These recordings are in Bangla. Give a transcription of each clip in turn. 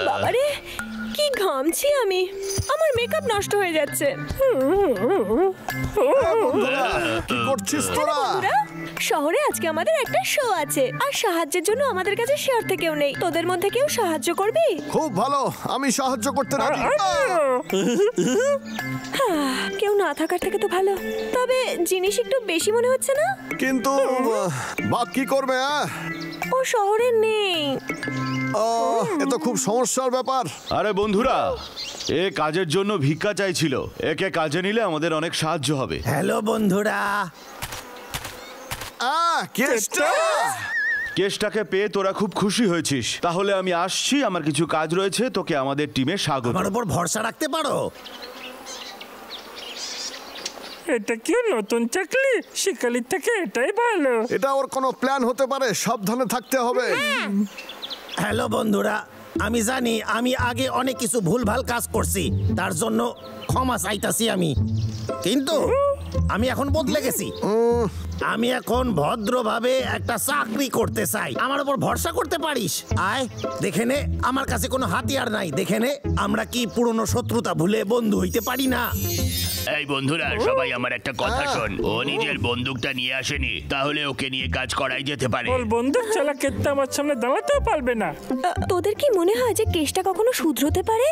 বাবারে কি ঘামছি আমি, আমার মেকআপ নষ্ট হয়ে যাচ্ছে। কি করছিস তোরা? শহরে আজকে আমাদের একটা শো আছে, আর সাহায্যের জন্য আমাদের কাছে শেয়ার থেকেও নেই। তোদের মধ্যে কেউ সাহায্য করবি? খুব ভালো, আমি সাহায্য করতে রাজি। কেউ না থাকার থেকে তো ভালো, তবে জিনিস একটু বেশি মনে হচ্ছে না? কিন্তু বাপ কি করবে? ও শহরে নেই। এ তো খুব সমস্যার ব্যাপার। আরে বন্ধুরা, এ কাজের জন্য ভিক্ষা চাইছিল, একে কাজে নিলে আমাদের অনেক সাহায্য হবে। হ্যালো বন্ধুরা। কেসটাকে পেয়ে তোরা খুব খুশি হয়েছিস, তাহলে আমি আসছি, আমার কিছু কাজ রয়েছে, তোকে আমাদের টিমে স্বাগত। আমার উপর ভরসা রাখতে পারো। এটা কি নতুন চাকরি? শিকালির থেকে এটাই ভালো। এটা ওর কোনো প্ল্যান হতে পারে, সাবধানে থাকতে হবে। হ্যালো বন্ধুরা, আমি জানি আমি আগে অনেক কিছু ভুলভাল কাজ করছি, তার জন্য ক্ষমা চাইতাছি আমি, কিন্তু আমি এখন বদলে গেছি। আমি এখন ভদ্রভাবে একটা চাকরি করতে চাই। আমার উপর ভরসা করতে পারিস? আয় দেখে নে, আমার কাছে কোনো হাতিয়ার নাই। দেখে নে আমরা কি পুরনো শত্রুতা ভুলে বন্ধু হইতে পারি না? এই বন্ধুরা সবাই আমার একটা কথা শোন, ও নিজের বন্দুকটা নিয়ে আসেনি, তাহলে ওকে নিয়ে কাজ করাই যেতে পারে। ওর বন্দুক চালা কেটে আমার সামনে দাঁড়াতেও পারবে না। তোদের কি মনে হয় যে কেসটা কখনো শুধরোতে পারে?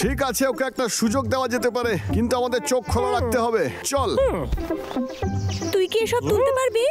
ঠিক আছে, ওকে একটা সুযোগ দেওয়া যেতে পারে, কিন্তু আমাদের চোখ খোলা রাখতে হবে। চল। তুই কি এসব তুলতে পারবি?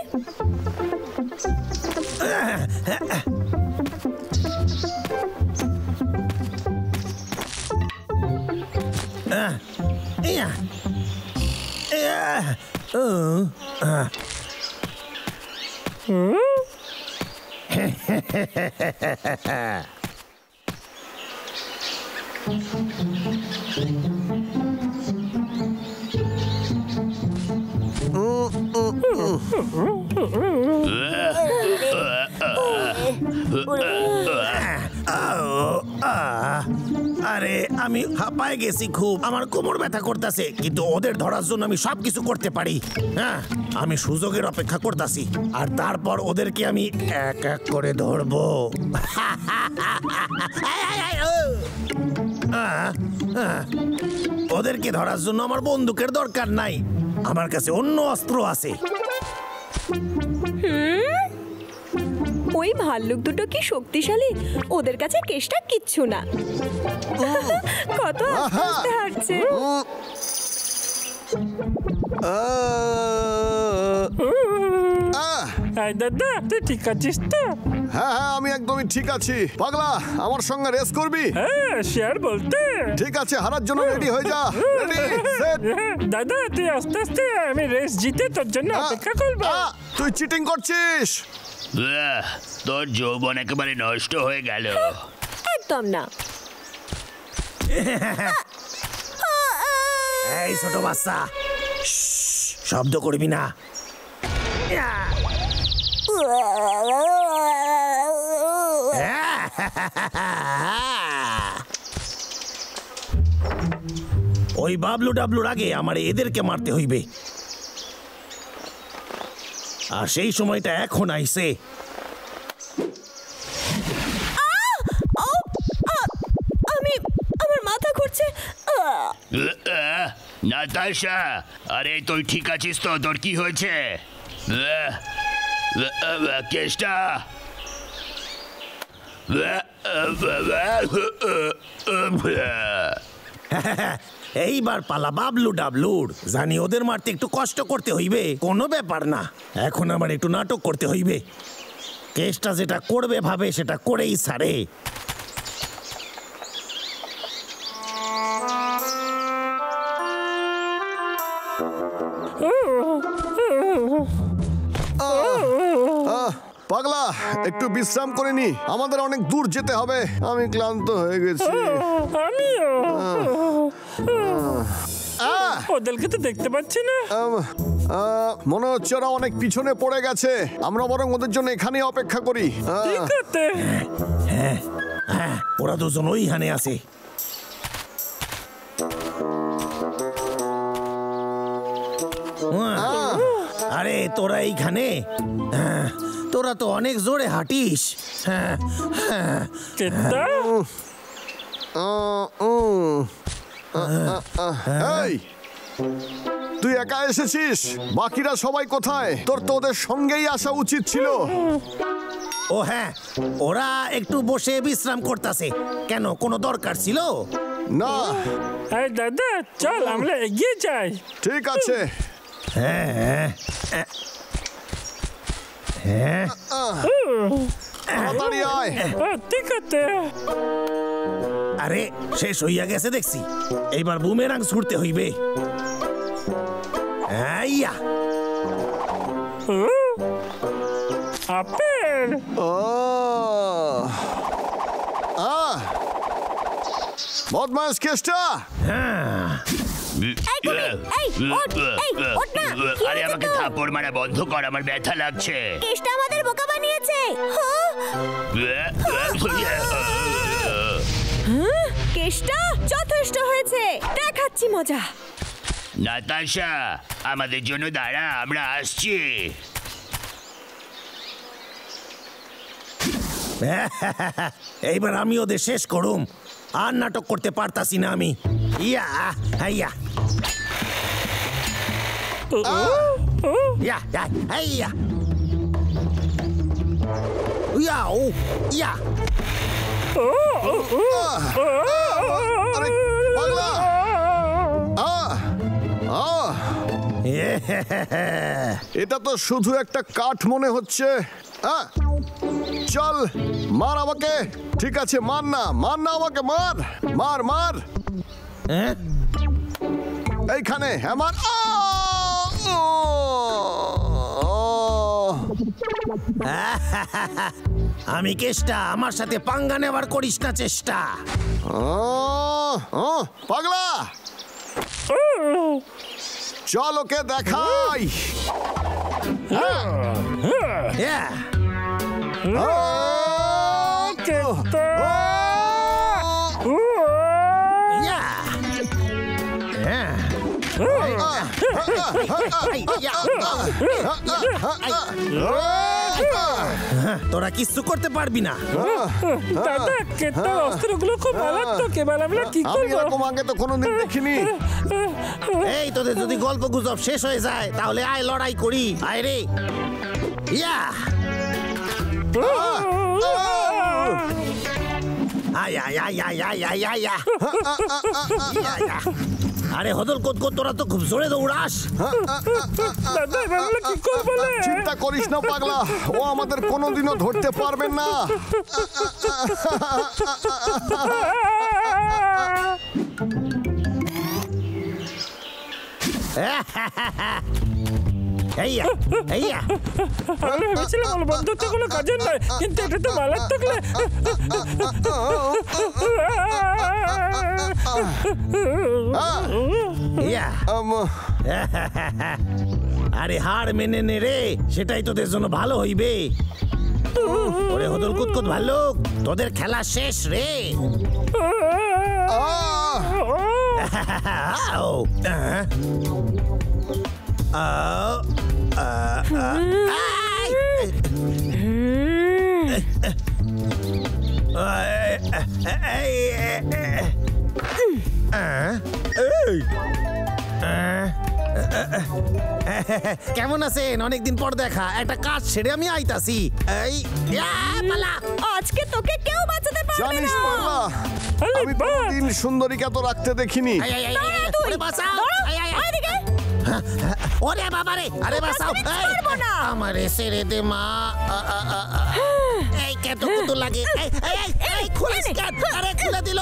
আরে আমি হাঁপায় গেছি খুব, আমার কোমর ব্যথা করতেছে, কিন্তু ওদের ধরার জন্য আমি সবকিছু করতে পারি। হ্যাঁ, আমি সুযোগের অপেক্ষা করতেছি, আর তারপর ওদেরকে আমি এক এক করে ধরবো। ওদেরকে ধরার জন্য আমার বন্দুকের দরকার নাই, আমার কাছে অন্য অস্ত্র আছে। ওই ভাল্লুক দুটো কি শক্তিশালী, ওদের কাছে কেসটা কিচ্ছু না। কত আস্তে হাঁটছে। দাদা তুই ঠিক আছিস তো? হ্যাঁ হ্যাঁ, আমি একদমই ঠিক আছি। পাগলা, আমার সঙ্গে রেস করবি? হ্যাঁ, শেয়ার বলতে। ঠিক আছে, হারার জন্য রেডি হয়ে যা। Ready, set. দাদা তুই আস্তে আস্তে, আমি রেস জিতে তোর জন্য অপেক্ষা করবো। তুই চিটিং করছিস। তোর যৌবন একেবারে নষ্ট হয়ে গেল। একদম না। এই ছোট বাচ্চা, শব্দ করবি না। ওই বাবলু ডাবলুর আগে আমার এদেরকে মারতে হইবে, আর সেই সময়টা এখন আইছে। আমার মাথা ঘুরছে। নাতাশা, আরে তুই ঠিক আছিস তো? তোর কি হয়েছে? কেষ্টা, এইবার পালা বাবলু ডাবলুর। জানি ওদের মারতে একটু কষ্ট করতে হইবে, কোনো ব্যাপার না। এখন আমার একটু নাটক করতে হইবে। কেসটা যেটা করবে ভাবে সেটা করেই ছাড়ে। পাগলা, একটু বিশ্রাম করে নি, আমাদের অনেক দূর যেতে হবে। আমি ক্লান্ত হয়ে গেছি। আমিও। ওদেরকে তো দেখতে পাচ্ছি না। মনে হচ্ছে ওরা অনেক পিছনে পড়ে গেছে। আমরা বরং ওদের জন্য এখানে অপেক্ষা করি। ঠিক আছে। হ্যাঁ হ্যাঁ, ওরা দুজন ওইখানে আছে। আরে তোরা এইখানে তোরা তো অনেক জোরে হাঁটিস। কেতা এই তুই একা এসেছিস, বাকিরা সবাই কোথায়? তোর তো ওদের সঙ্গেই আসা উচিত ছিল। ও হ্যাঁ, ওরা একটু বসে বিশ্রাম করতেছে। কেন, কোনো দরকার ছিল? না, এই দাদা চল আমরা এগিয়ে যাই। ঠিক আছে। হ্যাঁ তাড়াতাড়ি আয়। ঠিক আছে। আরে শেষ হইয়া গেছে দেখছি, এইবার বুমেরাং ছুটতে হইবে। আইয়া আপেল বদমাস কেষ্টা, আরে আমাকে থাপ্পড় মারা বন্ধ কর, আমার ব্যথা লাগছে। কেষ্টা আমাদের বোকা বানিয়েছে। কেষ্টা যথেষ্ট হয়েছে, দেখাচ্ছি মজা। নাতাশা, আমাদের জন্য দাঁড়া, আমরা আসছি। এইবার আমি ওদের শেষ করুম, আর নাটক করতে পারতাছি না আমি। ইয়া হাইয়া ইয়া হাইয়া ইয়া ও ইয়া। আরে পাগলা, এটা তো শুধু একটা কাঠ মনে হচ্ছে। চল মার আমাকে। ঠিক আছে, মার না আমাকে, মার মার মার। এইখানে আমার আমি কেষ্টা, আমার সাথে পাঙ্গা নেবার করিস না চেষ্টা। পাগলা, চল ওকে দেখাই। তোরা কিছু করতে পারবি না। দাদা কেতার অস্ত্রগুলো খুব মারাত্মক, এবার আমরা কি আমি করব? এরকম আগে তো কোনোদিন দেখিনি। এই তোদের যদি গল্প গুজব শেষ হয়ে যায় তাহলে আয় লড়াই করি, আয় রে। ইয়া আয় আয় আয় আয় আয় আয় আয় আয়। আরে হদল কোত তোরা তো খুব জোরে দৌড়াস। দাদা এবার আমরা কি করব? চিন্তা করিস না পাগলা, ও আমাদের কোনোদিনও ধরতে পারবে না। এইয়া এইয়া আমি ভেবেছিলাম আমার বন্ধুত্বগুলো কাজের নয়, কিন্তু এটা তো মারাত্মক। ইয়া আরে হার মেনে নে রে, সেটাই তোদের জন্য ভালো হইবে। ওরে হদল কুতকুত ভাল্লুক, তোদের খেলা শেষ রে। কেমন আছেন? অনেকদিন পর দেখা, একটা কাজ সেরে আমি আইতাছি। এই পালা, আজকে তোকে কেউ বাঁচাতে পারবে জানিস না। পাগলা, আমি কোনোদিন সুন্দরীকে তো রাখতে দেখিনি। ওরে বাঁচাও, এদিকে ওরে বাবা রে, আরে বাঁচাও, ছাড়বো না। আমারে ছেড়ে দে মা। এই কেতো কুতু লাগে। এই খুলিস কেন? আরে খুলে দিল।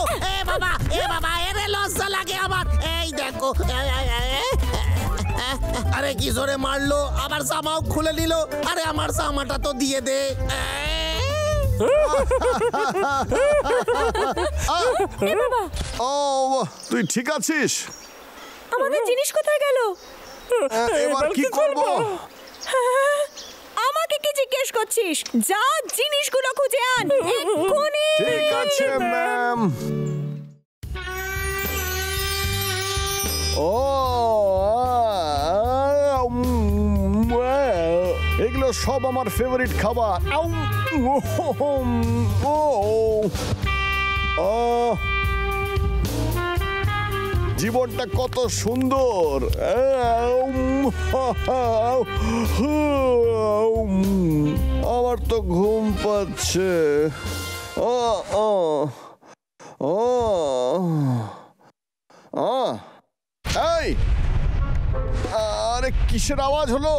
এ বাবা এরে লজ্জা লাগে আমার। এই দেখো, আরে কি জোরে মারলো, আবার জামাও খুলে নিল। আরে আমার জামাটা তো দিয়ে দে। ও তুই ঠিক আছিস? আমাদের জিনিস কোথায় গেল? এবার কি করব? আমাকে কি জিজ্ঞেস করছিস? যা জিনিসগুলো খুঁজে আন এক্ষুনি। ঠিক আছে ম্যাম। ও সব আমার ফেভারিট খাবার। আউ, ও, ও, জীবনটা কত সুন্দর। আমার তো ঘুম পাচ্ছে। এই, আরে কিসের আওয়াজ হলো?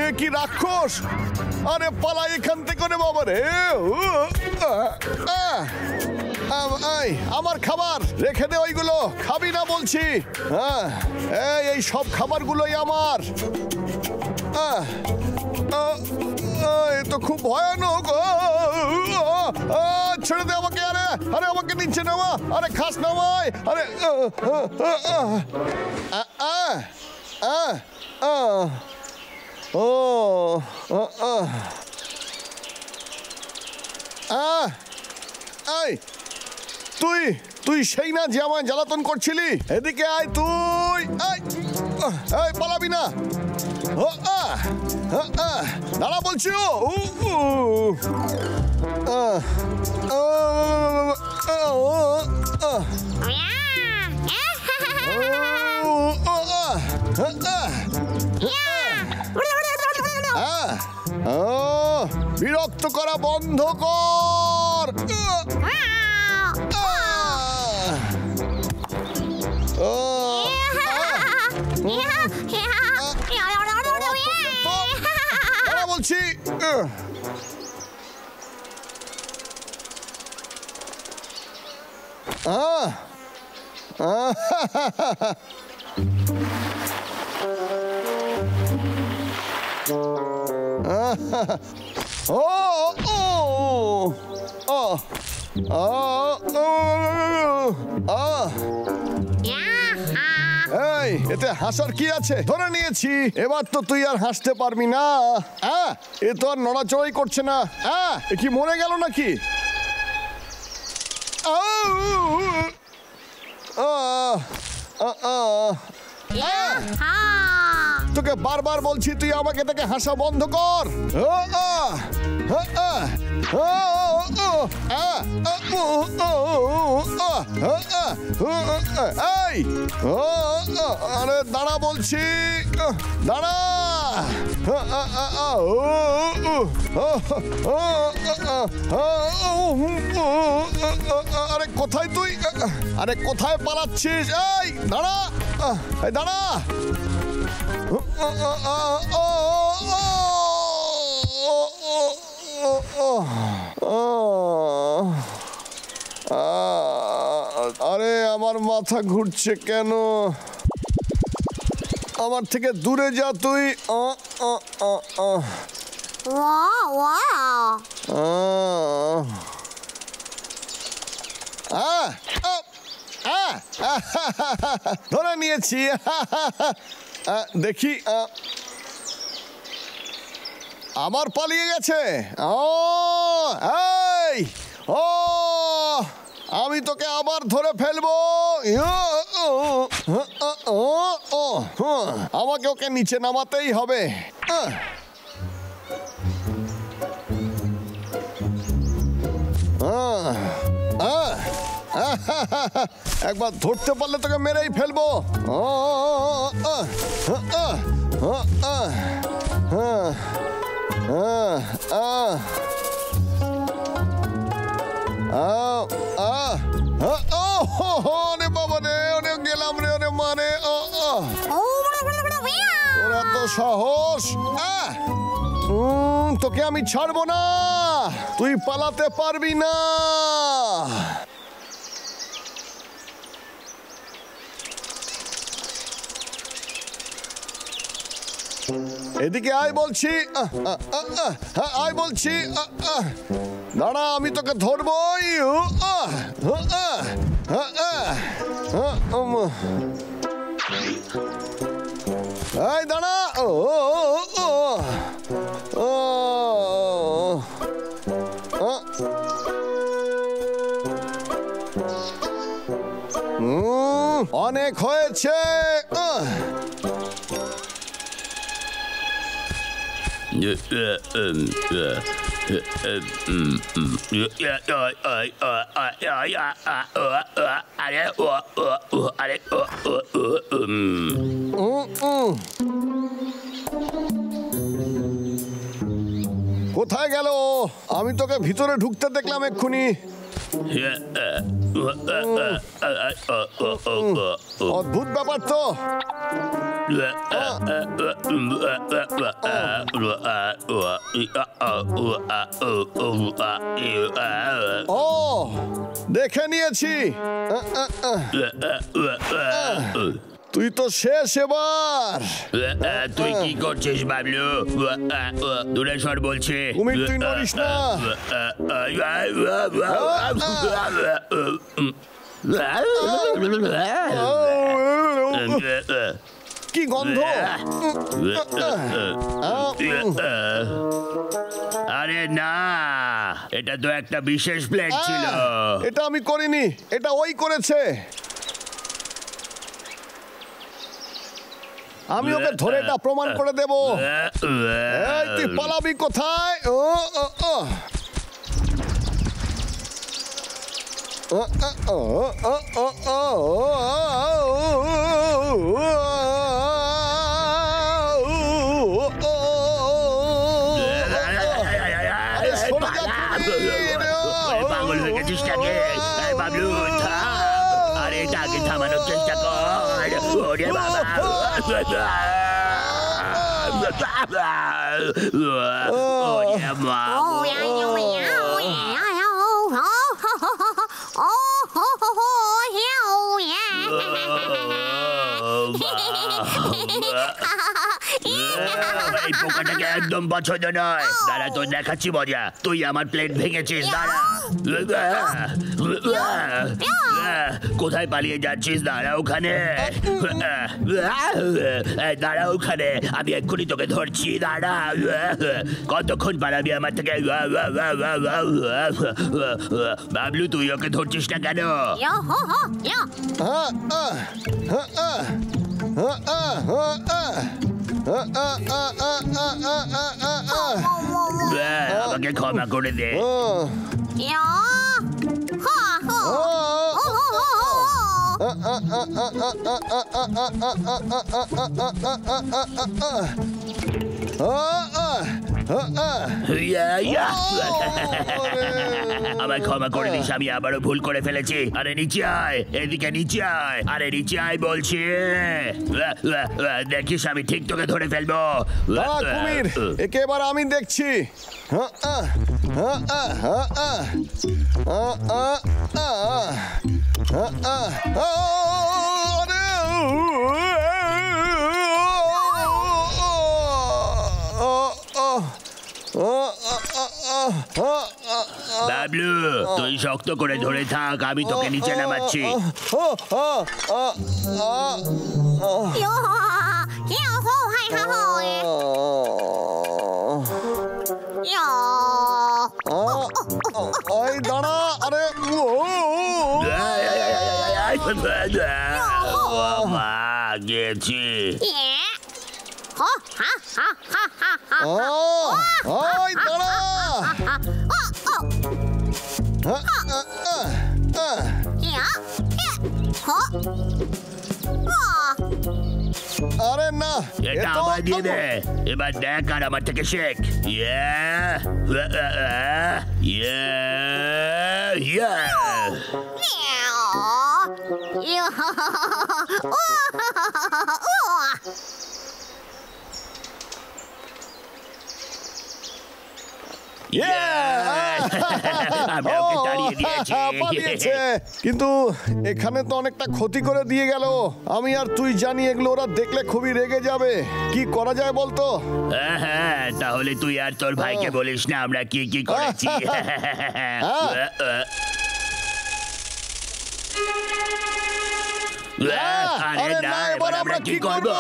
এ কি রাক্ষস! আরে পালাই এখান থেকে রে বাবা রে। আমার খাবার রেখে দে, ওইগুলো খাবি না বলছি। এই সব খাবারগুলোই আমার। এ তো খুব ভয়ানক। ছেড়ে দে আমাকে। আরে আরে আমাকে নিচে নামা। আরে খাস নামাই। আরে তুই তুই সেই না যে আমায় জ্বালাতন করছিলি? এদিকে আয় তুই। পালাবি না। দাঁড়া বলছি। বিরক্ত করা বন্ধ কর। বলছি এতে হাসার কি আছে? ধরে নিয়েছি, এবার তো তুই আর হাসতে পারবি না। এ তো আর নড়াচড়াই করছে না। এ কি মরে গেল নাকি? তোকে বারবার বলছি তুই আমাকে থেকে হাসা বন্ধ কর। আরে দাঁড়া বলছি, দাঁড়া। আরে কোথায় তুই? আরে কোথায় পালাচ্ছিস? এই দাঁড়া, এই দাঁড়া। আরে আমার মাথা ঘুরছে কেন? আমার থেকে দূরে যা তুই। ধরে নিয়েছি। দেখি, আবার পালিয়ে গেছে। আমি তোকে আবার ধরে ফেলবো। আমাকে ওকে নিচে নামাতেই হবে। একবার ধরতে পারলে তোকে মেরেই ফেলবো। বাবা রে, অনেক গেলাম রে। ওরে মানে ওরা তো সাহস। তোকে আমি ছাড়বো না, তুই পালাতে পারবি না। এদিকে আয় বলছি। আয় বলছি। দাঁড়া, আমি তোকে ধরবই। এই দাঁড়া। গেছে। কোথায় গেল? আমি তোকে ভিতরে ঢুকতে দেখলাম এক্ষুনি। অদ্ভুত ব্যাপার তো। ও, দেখে নিয়েছি। তুই তো শেষ এবার। তুই কি করছিস বাবলু? দূরে সর বলছি। কুমির, তুই নড়িস না। কি গন্ধ! আরে না, এটা তো একটা বিশেষ প্লেট ছিল। এটা আমি করিনি, এটা ওই করেছে। আমি ওকে ধরে এটা প্রমাণ করে দেব। এই, তুই পালাবি কোথায়? পাগল হয়ে গেছিস নাকি বাবলু? আরে এটাকে থামানোর চেষ্টা কর। ওরে বাবা, ওরে মা। এই পোকাটাকে একদম পছন্দ নয়। দাঁড়া, তোর দেখাচ্ছি মজা। তুই আমার প্লেট ভেঙেছিস। দাঁড়া। কোথায় পালিয়ে যাচ্ছিস? দাঁড়া ওখানে, দাঁড়া ওখানে। আমি এক্ষুনি তোকে ধরছি। দাঁড়া। কতক্ষণ পালাবি আমার থেকে? বাবলু, তুই ওকে ধরছিস না কেন? আমাকে ক্ষমা করে দে। আমায় ক্ষমা করে দিস, আমি আবারও ভুল করে ফেলেছি। আরে নিচে আয়, এদিকে নিচে আয়। আরে নিচে আয় বলছি। দেখিস আমি ঠিক তোকে ধরে ফেলবো। কুমির, একে এবার আমি দেখছি। বাবলু, তুই শক্ত করে ধরে থাক, আমি তোকে নিচে নামাচ্ছি। ওই দাঁড়া। আরে গেছি। ওই দাঁড়া। আরে না, এটা আমায় দিয়ে দে। এবার দেখ আর আমার থেকে শেখ। আমরা ওকে তাড়িয়ে দিয়েছি। পালিয়েছে, কিন্তু এখানে তো অনেকটা ক্ষতি করে দিয়ে গেল। আমি আর তুই জানি এগুলো ওরা দেখলে খুবই রেগে যাবে। কি করা যায় বলতো? হ্যাঁ, তাহলে তুই আর তোর ভাইকে বলিস না আমরা কি কি করেছি। আরে না, এবার আমরা কি করবো?